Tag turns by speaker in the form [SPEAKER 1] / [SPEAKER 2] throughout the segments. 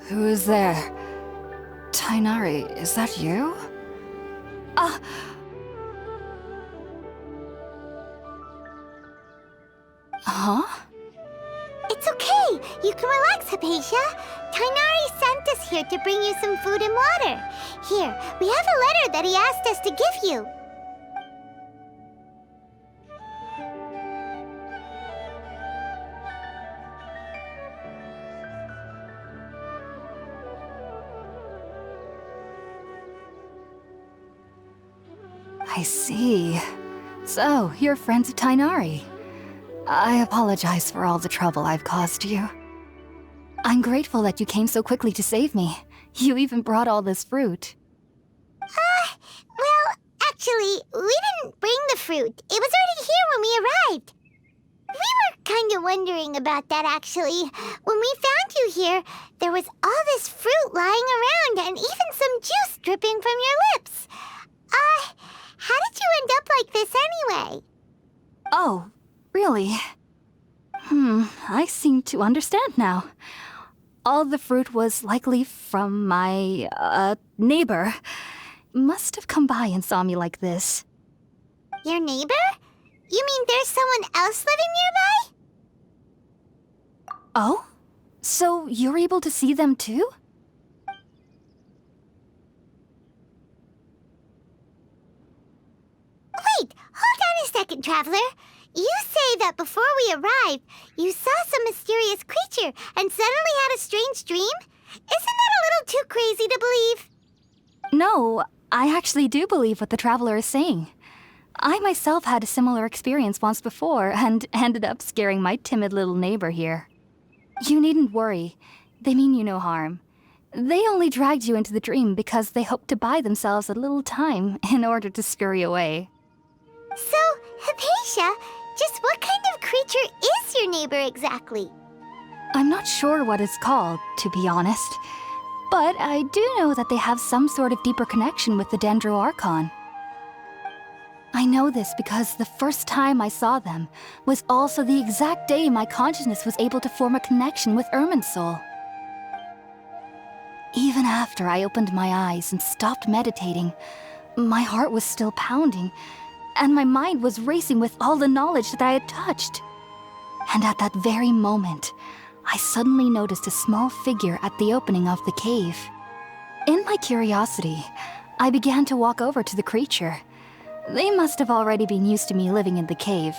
[SPEAKER 1] Who is there? Tainari, is that you? Huh?
[SPEAKER 2] It's okay. You can relax, Hypatia. Tainari sent us here to bring you some food and water. Here, we have a letter that he asked us to give you.
[SPEAKER 1] I see. So, you're friends of Tainari. I apologize for all the trouble I've caused you. I'm grateful that you came so quickly to save me. You even brought all this fruit.
[SPEAKER 2] Well, actually, we didn't bring the fruit. It was already here when we arrived. We were kind of wondering about that, actually. When we found you here, there was all this fruit lying around and even some juice dripping from your lips. How did you end up like this anyway?
[SPEAKER 1] Oh, really? I seem to understand now. All the fruit was likely from my, neighbor. Must have come by and saw me like this.
[SPEAKER 2] Your neighbor? You mean there's someone else living nearby?
[SPEAKER 1] Oh? So you're able to see them too?
[SPEAKER 2] Wait, hold on a second, Traveler. You say that before we arrived, you saw some mysterious creature and suddenly had a strange dream? Isn't that a little too crazy to believe?
[SPEAKER 1] No, I actually do believe what the Traveler is saying. I myself had a similar experience once before and ended up scaring my timid little neighbor here. You needn't worry. They mean you no harm. They only dragged you into the dream because they hoped to buy themselves a little time in order to scurry away.
[SPEAKER 2] So, Hypatia, just what kind of creature is your neighbor exactly?
[SPEAKER 1] I'm not sure what it's called, to be honest. But I do know that they have some sort of deeper connection with the Dendro Archon. I know this because the first time I saw them was also the exact day my consciousness was able to form a connection with Irminsul. Even after I opened my eyes and stopped meditating, my heart was still pounding, and my mind was racing with all the knowledge that I had touched. And at that very moment, I suddenly noticed a small figure at the opening of the cave. In my curiosity, I began to walk over to the creature. They must have already been used to me living in the cave,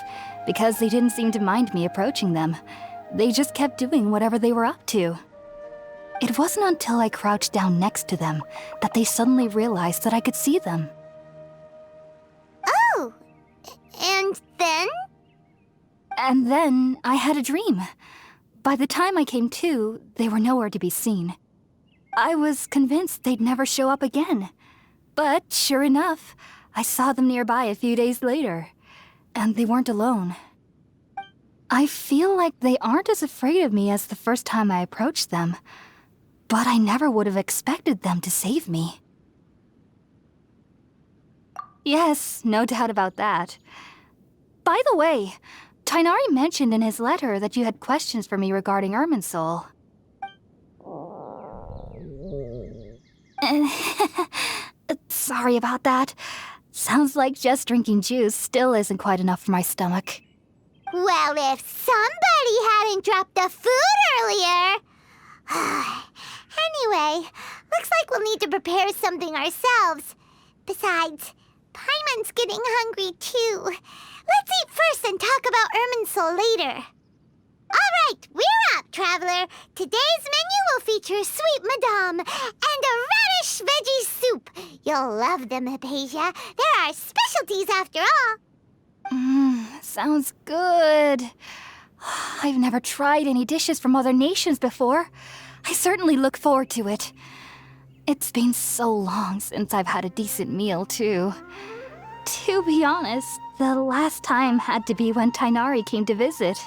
[SPEAKER 1] because they didn't seem to mind me approaching them. They just kept doing whatever they were up to. It wasn't until I crouched down next to them that they suddenly realized that I could see them.
[SPEAKER 2] Oh, and then?
[SPEAKER 1] And then I had a dream. By the time I came to, they were nowhere to be seen. I was convinced they'd never show up again. But sure enough, I saw them nearby a few days later. And they weren't alone. I feel like they aren't as afraid of me as the first time I approached them. But I never would have expected them to save me. Yes, no doubt about that. By the way, Tainari mentioned in his letter that you had questions for me regarding Irminsul. Sorry about that. Sounds like just drinking juice still isn't quite enough for my stomach.
[SPEAKER 2] Well, if somebody hadn't dropped the food earlier... Anyway, looks like we'll need to prepare something ourselves. Besides, Paimon's getting hungry too. Let's eat first and talk about Irminsul later. All right, we're up, Traveler. Today's menu will feature sweet madame and a radish veggie soup. You'll love them, Hypatia. They're our specialties after all.
[SPEAKER 1] Sounds good. I've never tried any dishes from other nations before. I certainly look forward to it. It's been so long since I've had a decent meal, too. To be honest, the last time had to be when Tainari came to visit.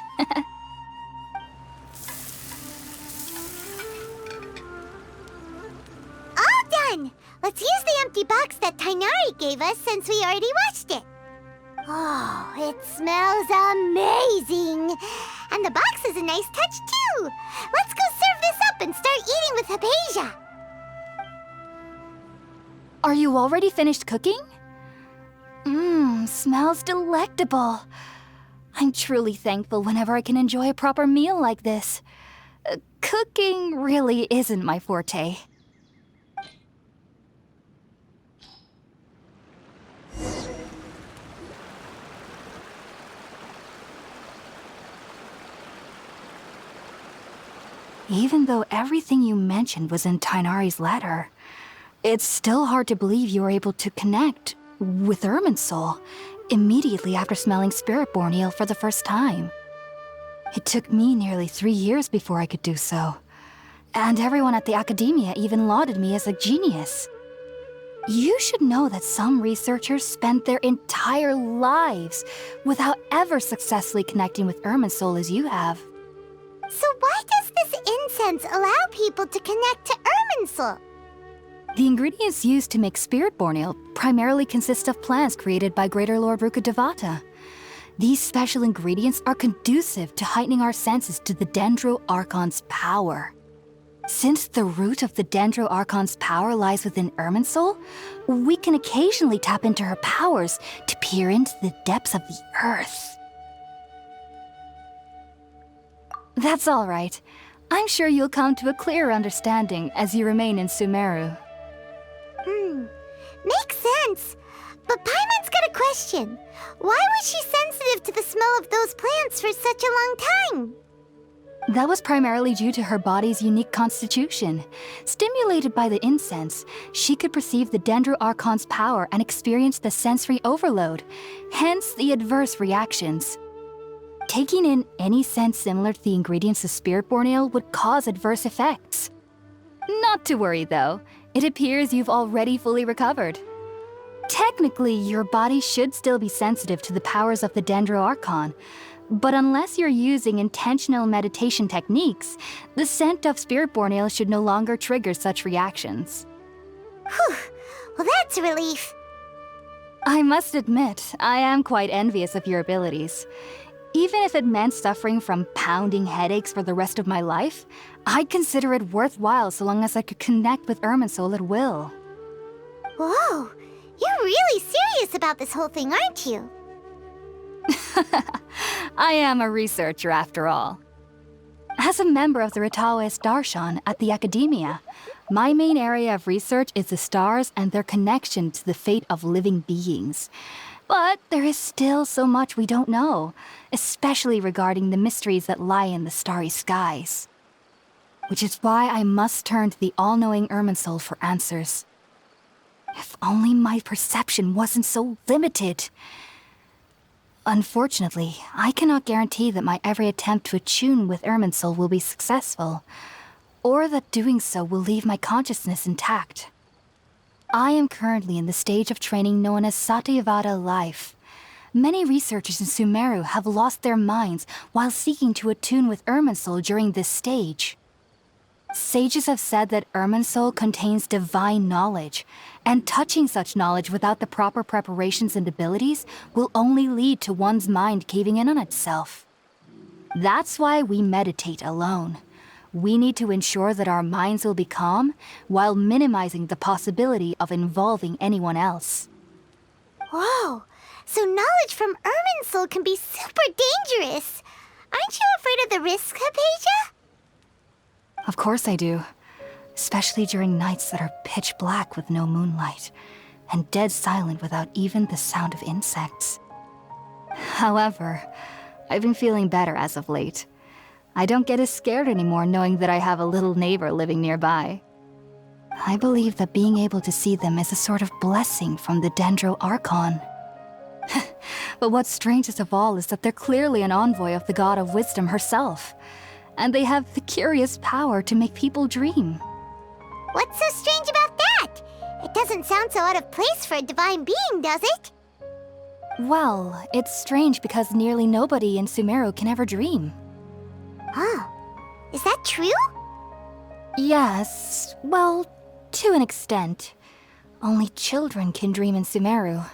[SPEAKER 2] All done! Let's use the empty box that Tainari gave us since we already watched it. Oh, it smells amazing! And the box is a nice touch, too. Let's go serve this up and start eating with Hypatia.
[SPEAKER 1] Are you already finished cooking? Smells delectable. I'm truly thankful whenever I can enjoy a proper meal like this. Cooking really isn't my forte. Even though everything you mentioned was in Tighnari's letter, it's still hard to believe you were able to connect with Irminsul immediately after smelling Spiritborn eel for the first time. It took me nearly 3 years before I could do so, and everyone at the Academia even lauded me as a genius. You should know that some researchers spend their entire lives without ever successfully connecting with Irminsul as you have.
[SPEAKER 2] So why does this incense allow people to connect to Irminsul?
[SPEAKER 1] The ingredients used to make Spiritborn ale primarily consist of plants created by Greater Lord Rukkhadevata. These special ingredients are conducive to heightening our senses to the Dendro Archon's power. Since the root of the Dendro Archon's power lies within Irminsul, we can occasionally tap into her powers to peer into the depths of the earth. That's all right. I'm sure you'll come to a clearer understanding as you remain in Sumeru.
[SPEAKER 2] Makes sense. But Paimon's got a question. Why was she sensitive to the smell of those plants for such a long time?
[SPEAKER 1] That was primarily due to her body's unique constitution. Stimulated by the incense, she could perceive the Dendro Archon's power and experience the sensory overload, hence the adverse reactions. Taking in any scent similar to the ingredients of Spiritborn ale would cause adverse effects. Not to worry though, it appears you've already fully recovered. Technically, your body should still be sensitive to the powers of the Dendro Archon, but unless you're using intentional meditation techniques, the scent of Spiritborn ale should no longer trigger such reactions.
[SPEAKER 2] Whew, well that's a relief.
[SPEAKER 1] I must admit, I am quite envious of your abilities. Even if it meant suffering from pounding headaches for the rest of my life, I'd consider it worthwhile so long as I could connect with Irminsul at will.
[SPEAKER 2] Whoa, you're really serious about this whole thing, aren't you?
[SPEAKER 1] I am a researcher after all. As a member of the Ritaoist Darshan at the Academia, my main area of research is the stars and their connection to the fate of living beings. But there is still so much we don't know, especially regarding the mysteries that lie in the starry skies. Which is why I must turn to the all-knowing Irminsul for answers. If only my perception wasn't so limited. Unfortunately, I cannot guarantee that my every attempt to attune with Irminsul will be successful, or that doing so will leave my consciousness intact. I am currently in the stage of training known as Satyavada life. Many researchers in Sumeru have lost their minds while seeking to attune with Irminsul during this stage. Sages have said that Irminsul contains divine knowledge, and touching such knowledge without the proper preparations and abilities will only lead to one's mind caving in on itself. That's why we meditate alone. We need to ensure that our minds will be calm while minimizing the possibility of involving anyone else.
[SPEAKER 2] Whoa, so knowledge from Irminsul can be super dangerous. Aren't you afraid of the risks, Hypatia?
[SPEAKER 1] Of course I do. Especially during nights that are pitch black with no moonlight, and dead silent without even the sound of insects. However, I've been feeling better as of late. I don't get as scared anymore knowing that I have a little neighbor living nearby. I believe that being able to see them is a sort of blessing from the Dendro Archon. But what's strangest of all is that they're clearly an envoy of the God of Wisdom herself, and they have the curious power to make people dream.
[SPEAKER 2] What's so strange about that? It doesn't sound so out of place for a divine being, does it?
[SPEAKER 1] Well, it's strange because nearly nobody in Sumeru can ever dream.
[SPEAKER 2] Huh. Is that true?
[SPEAKER 1] Yes, well, to an extent. Only children can dream in Sumeru.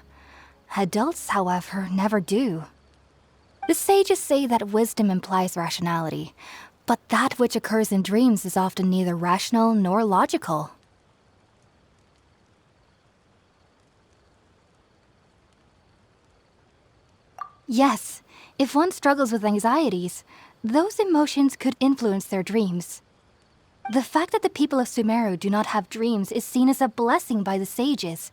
[SPEAKER 1] Adults, however, never do. The sages say that wisdom implies rationality, but that which occurs in dreams is often neither rational nor logical. Yes, if one struggles with anxieties, those emotions could influence their dreams. The fact that the people of Sumeru do not have dreams is seen as a blessing by the sages.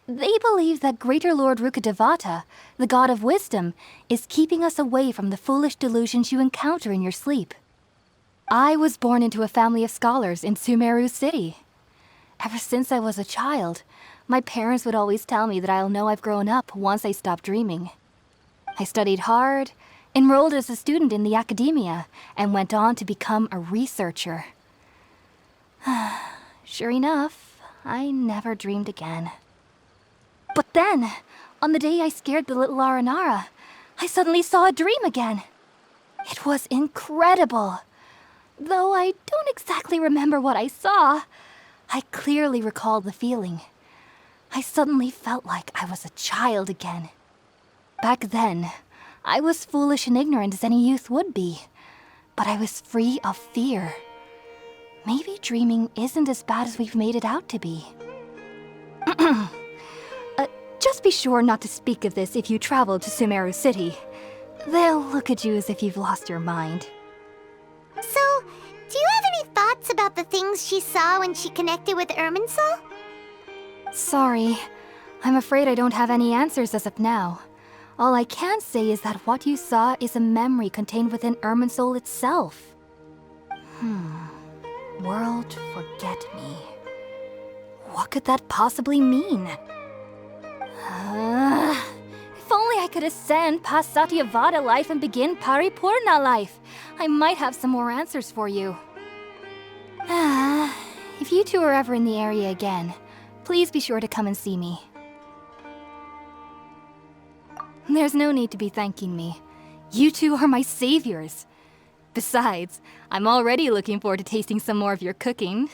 [SPEAKER 1] They believe that Greater Lord Rukkhadevata, the god of wisdom, is keeping us away from the foolish delusions you encounter in your sleep. I was born into a family of scholars in Sumeru City. Ever since I was a child, my parents would always tell me that I'll know I've grown up once I stop dreaming. I studied hard, enrolled as a student in the academia, and went on to become a researcher. Sure enough, I never dreamed again. But then, on the day I scared the little Aranara, I suddenly saw a dream again. It was incredible. Though I don't exactly remember what I saw, I clearly recall the feeling. I suddenly felt like I was a child again. Back then, I was foolish and ignorant as any youth would be, but I was free of fear. Maybe dreaming isn't as bad as we've made it out to be. Just be sure not to speak of this if you travel to Sumeru City. They'll look at you as if you've lost your mind.
[SPEAKER 2] So, do you have any thoughts about the things she saw when she connected with Irminsul?
[SPEAKER 1] Sorry, I'm afraid I don't have any answers as of now. All I can say is that what you saw is a memory contained within Irminsul itself. World forget me. What could that possibly mean? If only I could ascend past Satyavada life and begin Paripurna life, I might have some more answers for you. If you two are ever in the area again, please be sure to come and see me. There's no need to be thanking me. You two are my saviors. Besides, I'm already looking forward to tasting some more of your cooking.